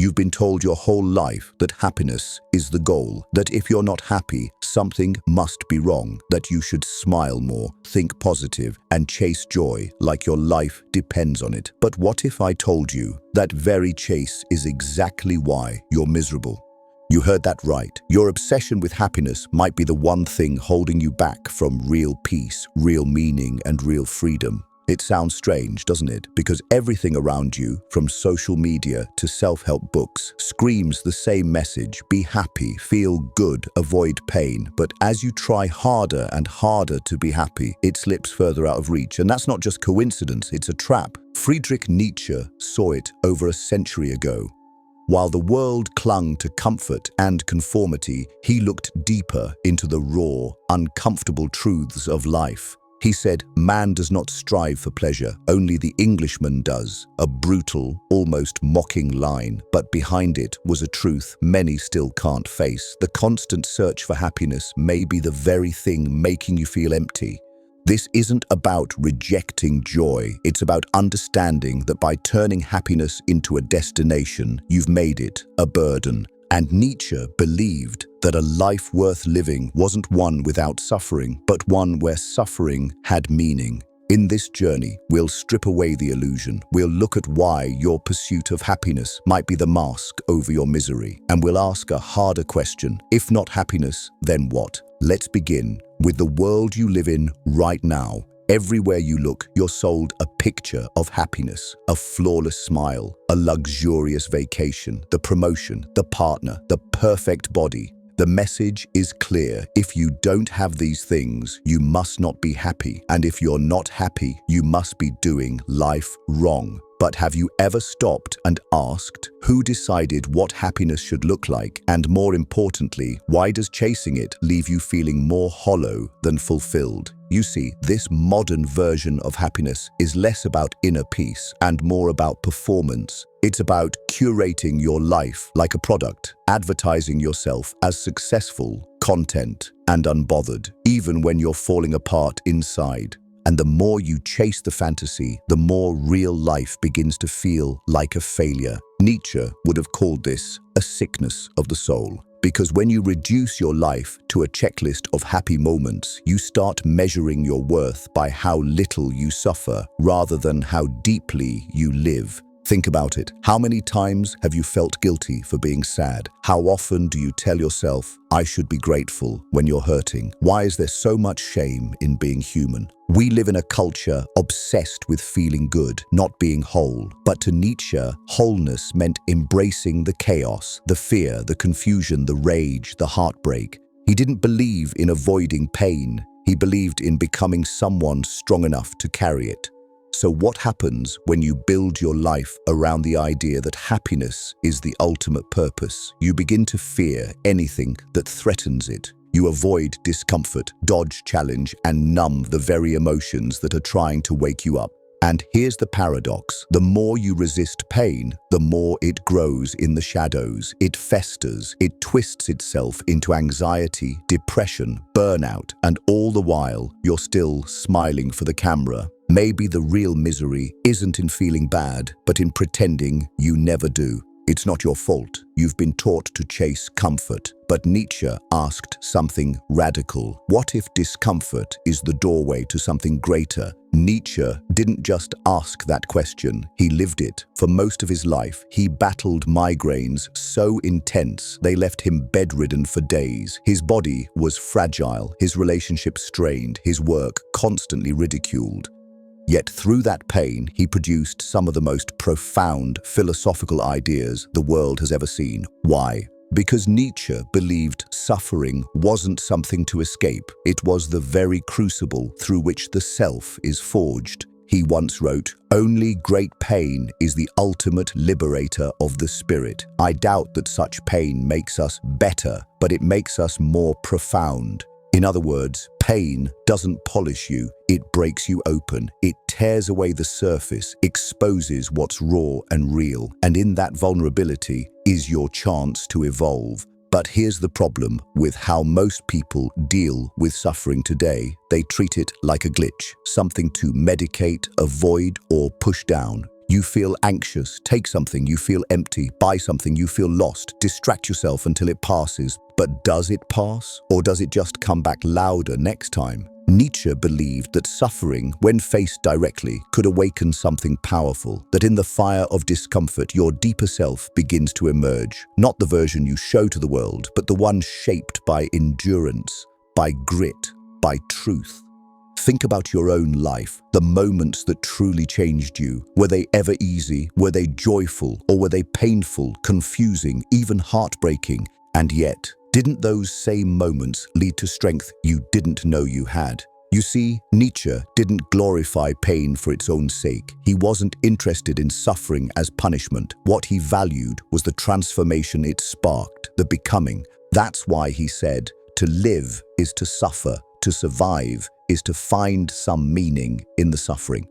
You've been told your whole life that happiness is the goal, that if you're not happy, something must be wrong, that you should smile more, think positive, and chase joy like your life depends on it. But what if I told you that very chase is exactly why you're miserable? You heard that right. Your obsession with happiness might be the one thing holding you back from real peace, real meaning, and real freedom. It sounds strange, doesn't it? Because everything around you, from social media to self-help books, screams the same message: be happy, feel good, avoid pain. But as you try harder and harder to be happy, it slips further out of reach. And that's not just coincidence, it's a trap. Friedrich Nietzsche saw it over a century ago. While the world clung to comfort and conformity, he looked deeper into the raw, uncomfortable truths of life. He said, "Man does not strive for pleasure, only the Englishman does." A brutal, almost mocking line, but behind it was a truth many still can't face. The constant search for happiness may be the very thing making you feel empty. This isn't about rejecting joy, it's about understanding that by turning happiness into a destination, you've made it a burden. And Nietzsche believed that a life worth living wasn't one without suffering, but one where suffering had meaning. In this journey, we'll strip away the illusion. We'll look at why your pursuit of happiness might be the mask over your misery. And we'll ask a harder question: if not happiness, then what? Let's begin with the world you live in right now. Everywhere you look, you're sold a picture of happiness, a flawless smile, a luxurious vacation, the promotion, the partner, the perfect body. The message is clear: if you don't have these things, you must not be happy. And if you're not happy, you must be doing life wrong. But have you ever stopped and asked, who decided what happiness should look like? And more importantly, why does chasing it leave you feeling more hollow than fulfilled? You see, this modern version of happiness is less about inner peace and more about performance. It's about curating your life like a product, advertising yourself as successful, content, and unbothered, even when you're falling apart inside. And the more you chase the fantasy, the more real life begins to feel like a failure. Nietzsche would have called this a sickness of the soul. Because when you reduce your life to a checklist of happy moments, you start measuring your worth by how little you suffer rather than how deeply you live. Think about it. How many times have you felt guilty for being sad? How often do you tell yourself, "I should be grateful," when you're hurting? Why is there so much shame in being human? We live in a culture obsessed with feeling good, not being whole. But to Nietzsche, wholeness meant embracing the chaos, the fear, the confusion, the rage, the heartbreak. He didn't believe in avoiding pain. He believed in becoming someone strong enough to carry it. So what happens when you build your life around the idea that happiness is the ultimate purpose? You begin to fear anything that threatens it. You avoid discomfort, dodge challenge, and numb the very emotions that are trying to wake you up. And here's the paradox. The more you resist pain, the more it grows in the shadows. It festers, it twists itself into anxiety, depression, burnout, and all the while, you're still smiling for the camera. Maybe the real misery isn't in feeling bad, but in pretending you never do. It's not your fault. You've been taught to chase comfort. But Nietzsche asked something radical. What if discomfort is the doorway to something greater? Nietzsche didn't just ask that question, he lived it. For most of his life, he battled migraines so intense they left him bedridden for days. His body was fragile, his relationship strained, his work constantly ridiculed. Yet through that pain, he produced some of the most profound philosophical ideas the world has ever seen. Why? Because Nietzsche believed suffering wasn't something to escape. It was the very crucible through which the self is forged. He once wrote, "Only great pain is the ultimate liberator of the spirit. I doubt that such pain makes us better, but it makes us more profound." In other words, pain doesn't polish you, it breaks you open. It tears away the surface, exposes what's raw and real. And in that vulnerability is your chance to evolve. But here's the problem with how most people deal with suffering today. They treat it like a glitch, something to medicate, avoid, or push down. You feel anxious, take something, you feel empty, buy something, you feel lost, distract yourself until it passes. But does it pass? Or does it just come back louder next time? Nietzsche believed that suffering, when faced directly, could awaken something powerful, that in the fire of discomfort, your deeper self begins to emerge. Not the version you show to the world, but the one shaped by endurance, by grit, by truth. Think about your own life, the moments that truly changed you. Were they ever easy? Were they joyful? Or were they painful, confusing, even heartbreaking? And yet, didn't those same moments lead to strength you didn't know you had? You see, Nietzsche didn't glorify pain for its own sake. He wasn't interested in suffering as punishment. What he valued was the transformation it sparked, the becoming. That's why he said, to live is to suffer, to survive is to find some meaning in the suffering.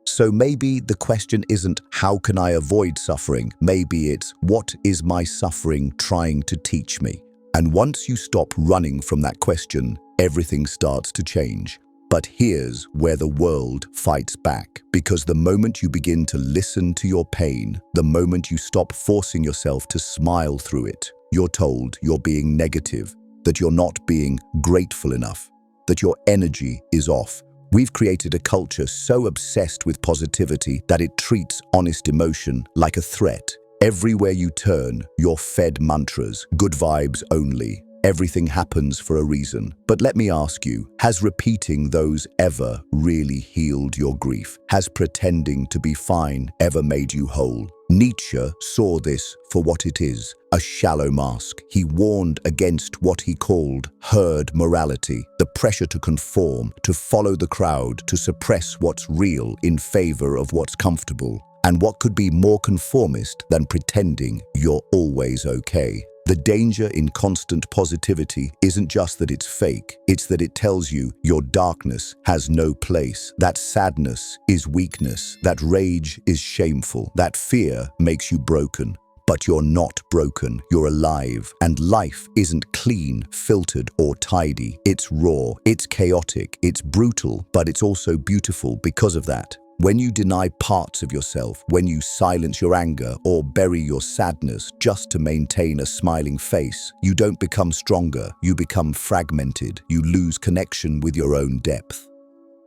So maybe the question isn't, how can I avoid suffering? Maybe it's, what is my suffering trying to teach me? And once you stop running from that question, everything starts to change. But here's where the world fights back. Because the moment you begin to listen to your pain, the moment you stop forcing yourself to smile through it, you're told you're being negative, that you're not being grateful enough, that your energy is off. We've created a culture so obsessed with positivity that it treats honest emotion like a threat. Everywhere you turn, you're fed mantras, good vibes only. Everything happens for a reason. But let me ask you, has repeating those ever really healed your grief? Has pretending to be fine ever made you whole? Nietzsche saw this for what it is, a shallow mask. He warned against what he called herd morality, the pressure to conform, to follow the crowd, to suppress what's real in favor of what's comfortable. And what could be more conformist than pretending you're always okay? The danger in constant positivity isn't just that it's fake, it's that it tells you your darkness has no place, that sadness is weakness, that rage is shameful, that fear makes you broken. But you're not broken, you're alive, and life isn't clean, filtered, or tidy. It's raw, it's chaotic, it's brutal, but it's also beautiful because of that. When you deny parts of yourself, when you silence your anger or bury your sadness just to maintain a smiling face, you don't become stronger, you become fragmented, you lose connection with your own depth.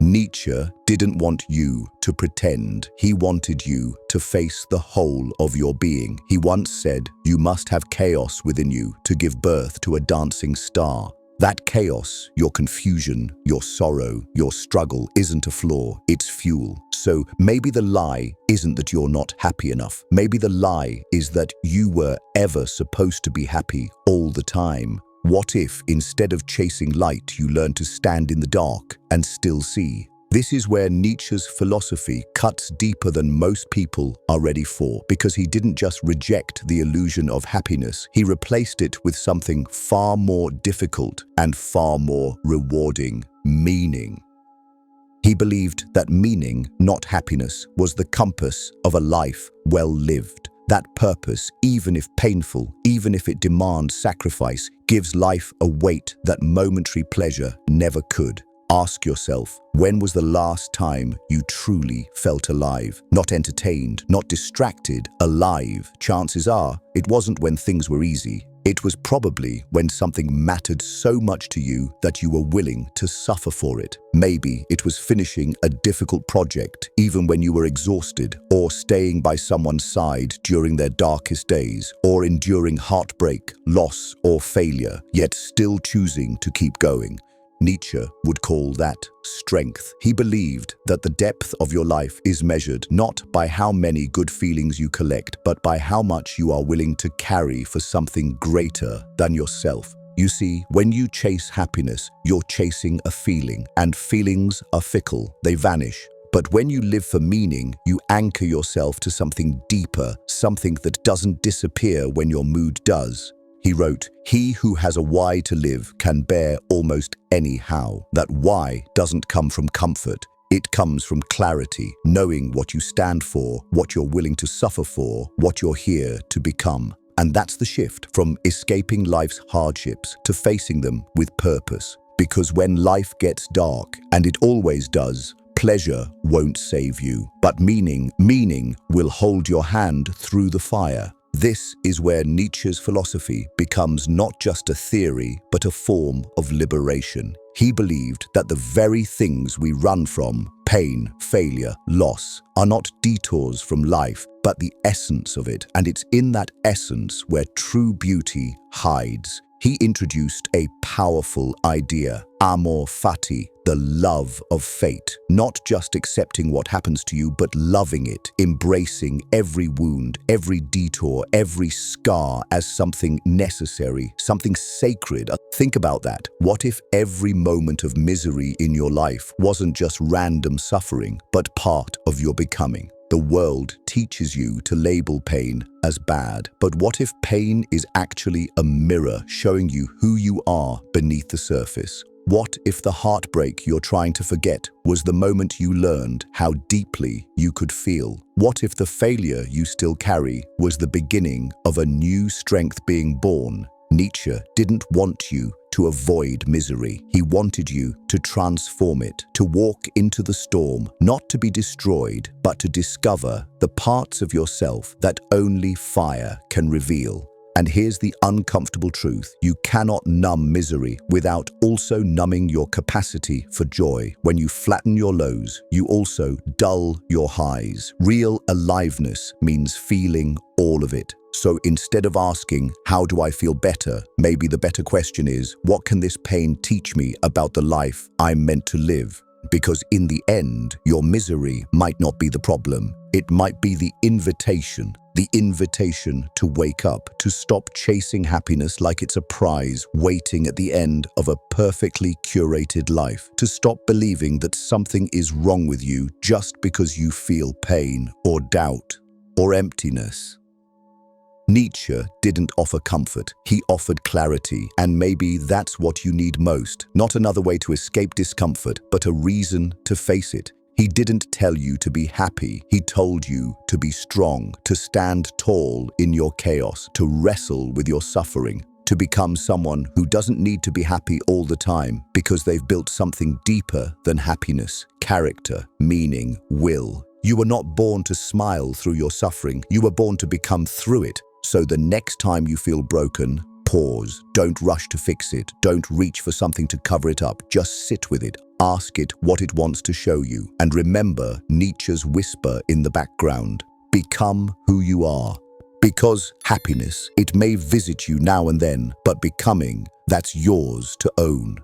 Nietzsche didn't want you to pretend, he wanted you to face the whole of your being. He once said, you must have chaos within you to give birth to a dancing star. That chaos, your confusion, your sorrow, your struggle isn't a flaw, it's fuel. So maybe the lie isn't that you're not happy enough. Maybe the lie is that you were ever supposed to be happy all the time. What if, instead of chasing light, you learn to stand in the dark and still see? This is where Nietzsche's philosophy cuts deeper than most people are ready for, because he didn't just reject the illusion of happiness, he replaced it with something far more difficult and far more rewarding: meaning. He believed that meaning, not happiness, was the compass of a life well lived. That purpose, even if painful, even if it demands sacrifice, gives life a weight that momentary pleasure never could. Ask yourself, when was the last time you truly felt alive? Not entertained, not distracted, alive. Chances are, it wasn't when things were easy. It was probably when something mattered so much to you that you were willing to suffer for it. Maybe it was finishing a difficult project, even when you were exhausted, or staying by someone's side during their darkest days, or enduring heartbreak, loss, or failure, yet still choosing to keep going. Nietzsche would call that strength. He believed that the depth of your life is measured not by how many good feelings you collect, but by how much you are willing to carry for something greater than yourself. You see, when you chase happiness, you're chasing a feeling, and feelings are fickle, they vanish. But when you live for meaning, you anchor yourself to something deeper, something that doesn't disappear when your mood does. He wrote, "He who has a why to live can bear almost any how." That why doesn't come from comfort. It comes from clarity, knowing what you stand for, what you're willing to suffer for, what you're here to become. And that's the shift from escaping life's hardships to facing them with purpose. Because when life gets dark, and it always does, Pleasure won't save you, but meaning will hold your hand through the fire. This is where Nietzsche's philosophy becomes not just a theory, but a form of liberation. He believed that the very things we run from, pain, failure, loss, are not detours from life, but the essence of it. And it's in that essence where true beauty hides. He introduced a powerful idea, amor fati, the love of fate. Not just accepting what happens to you, but loving it, embracing every wound, every detour, every scar as something necessary, something sacred. Think about that. What if every moment of misery in your life wasn't just random suffering, but part of your becoming? The world teaches you to label pain as bad, but what if pain is actually a mirror showing you who you are beneath the surface? What if the heartbreak you're trying to forget was the moment you learned how deeply you could feel? What if the failure you still carry was the beginning of a new strength being born? Nietzsche didn't want you to avoid misery. He wanted you to transform it, to walk into the storm, not to be destroyed, but to discover the parts of yourself that only fire can reveal. And here's the uncomfortable truth. You cannot numb misery without also numbing your capacity for joy. When you flatten your lows, you also dull your highs. Real aliveness means feeling all of it. So instead of asking, how do I feel better? Maybe the better question is, what can this pain teach me about the life I'm meant to live? Because in the end, your misery might not be the problem. It might be the invitation to wake up, to stop chasing happiness like it's a prize waiting at the end of a perfectly curated life, to stop believing that something is wrong with you just because you feel pain or doubt or emptiness. Nietzsche didn't offer comfort, he offered clarity, and maybe that's what you need most. Not another way to escape discomfort, but a reason to face it. He didn't tell you to be happy, he told you to be strong, to stand tall in your chaos, to wrestle with your suffering, to become someone who doesn't need to be happy all the time because they've built something deeper than happiness, character, meaning, will. You were not born to smile through your suffering, you were born to become through it. So the next time you feel broken, pause. Don't rush to fix it. Don't reach for something to cover it up. Just sit with it. Ask it what it wants to show you. And remember Nietzsche's whisper in the background. Become who you are. Because happiness, it may visit you now and then, but becoming, that's yours to own.